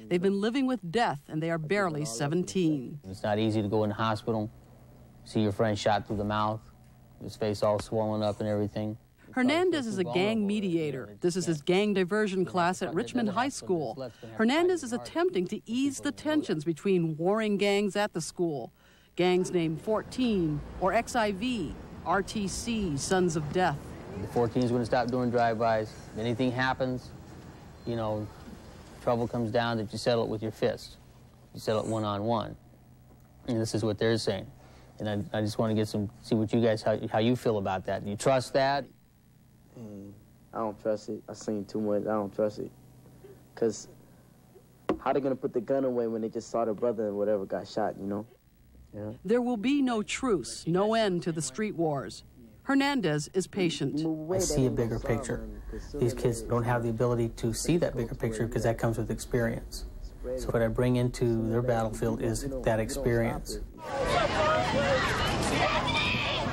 They've been living with death, and they are barely 17. It's not easy to go in the hospital, see your friend shot through the mouth, his face all swollen up and everything. Hernandez is a gang mediator. This is his gang diversion class at Richmond High School. Hernandez is attempting to ease the tensions between warring gangs at the school. Gangs named 14 or XIV, RTC, Sons of Death. The 14 is going to stop doing drive-bys. If anything happens, you know, trouble comes down that you settle it with your fist. You settle it one-on-one. And this is what they're saying. And I just want to get see what you guys, how you feel about that. Do you trust that? I don't trust it. I've seen too much. I don't trust it. Because how they going to put the gun away when they just saw their brother or whatever got shot, you know? Yeah. There will be no truce, no end to the street wars. Hernandez is patient. I see a bigger picture. These kids don't have the ability to see that bigger picture because that comes with experience. So what I bring into their battlefield is that experience.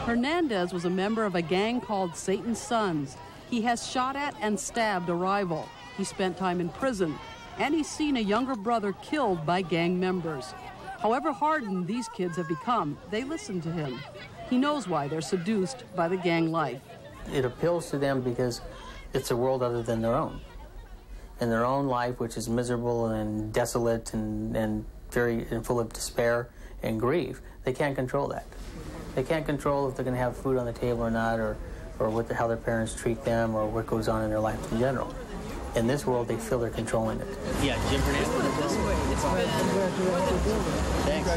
Hernandez was a member of a gang called Satan's Sons. He has shot at and stabbed a rival. He spent time in prison, and he's seen a younger brother killed by gang members. However hardened these kids have become, they listen to him. He knows why they're seduced by the gang life. It appeals to them because it's a world other than their own. In their own life, which is miserable and desolate and full of despair and grief, they can't control that. They can't control if they're going to have food on the table or not, or how their parents treat them, or what goes on in their life in general. In this world, they feel they're controlling it. Yeah, Jim Hernandez this way. Thanks.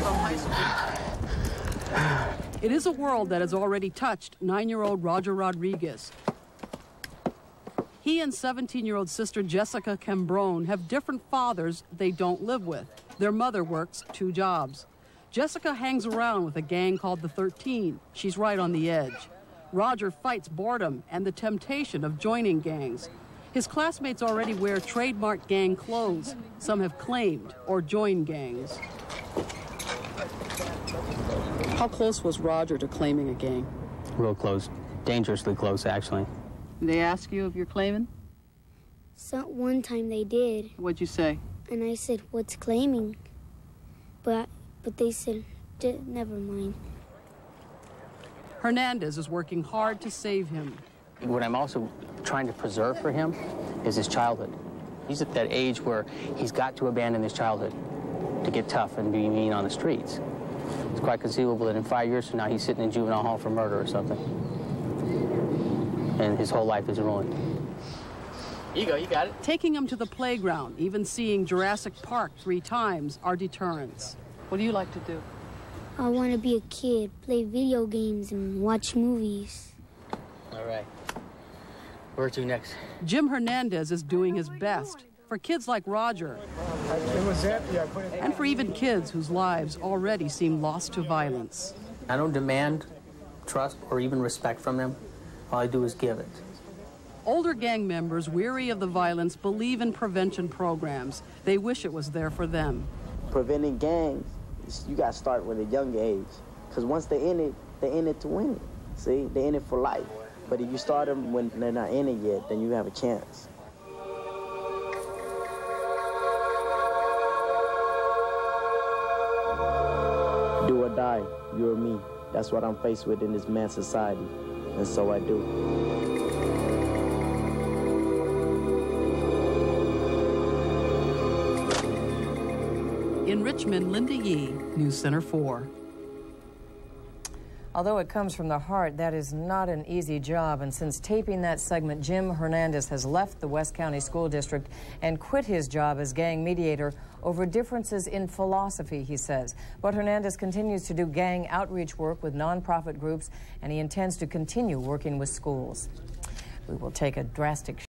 It is a world that has already touched 9-year-old Roger Rodriguez. He and 17-year-old sister Jessica Cambrone have different fathers they don't live with. Their mother works 2 jobs. Jessica hangs around with a gang called the 13. She's right on the edge. Roger fights boredom and the temptation of joining gangs. His classmates already wear trademark gang clothes. Some have claimed or joined gangs. How close was Roger to claiming a gang? Real close. Dangerously close, actually. Did they ask you if you're claiming? So one time they did. What'd you say? And I said, what's claiming? But they said, never mind. Hernandez is working hard to save him. What I'm also trying to preserve for him is his childhood. He's at that age where he's got to abandon his childhood to get tough and be mean on the streets. It's quite conceivable that in 5 years from now he's sitting in juvenile hall for murder or something. And his whole life is ruined. Here you go, you got it. Taking him to the playground, even seeing Jurassic Park 3 times are deterrents. What do you like to do? I want to be a kid, play video games, and watch movies. All right. Where to next? Jim Hernandez is doing his best for kids like Roger, and for even kids whose lives already seem lost to violence. I don't demand trust or even respect from them. All I do is give it. Older gang members, weary of the violence, believe in prevention programs. They wish it was there for them. Preventing gangs, you got to start with a young age. Because once they're in it to win it. See, they're in it for life. But if you start them when they're not in it yet, then you have a chance. Do or die, you or me. That's what I'm faced with in this mad society. And so I do. In Richmond, Linda Yee, News Center 4. Although it comes from the heart, that is not an easy job. And since taping that segment, Jim Hernandez has left the West County School District and quit his job as gang mediator over differences in philosophy, he says. But Hernandez continues to do gang outreach work with nonprofit groups, and he intends to continue working with schools. We will take a drastic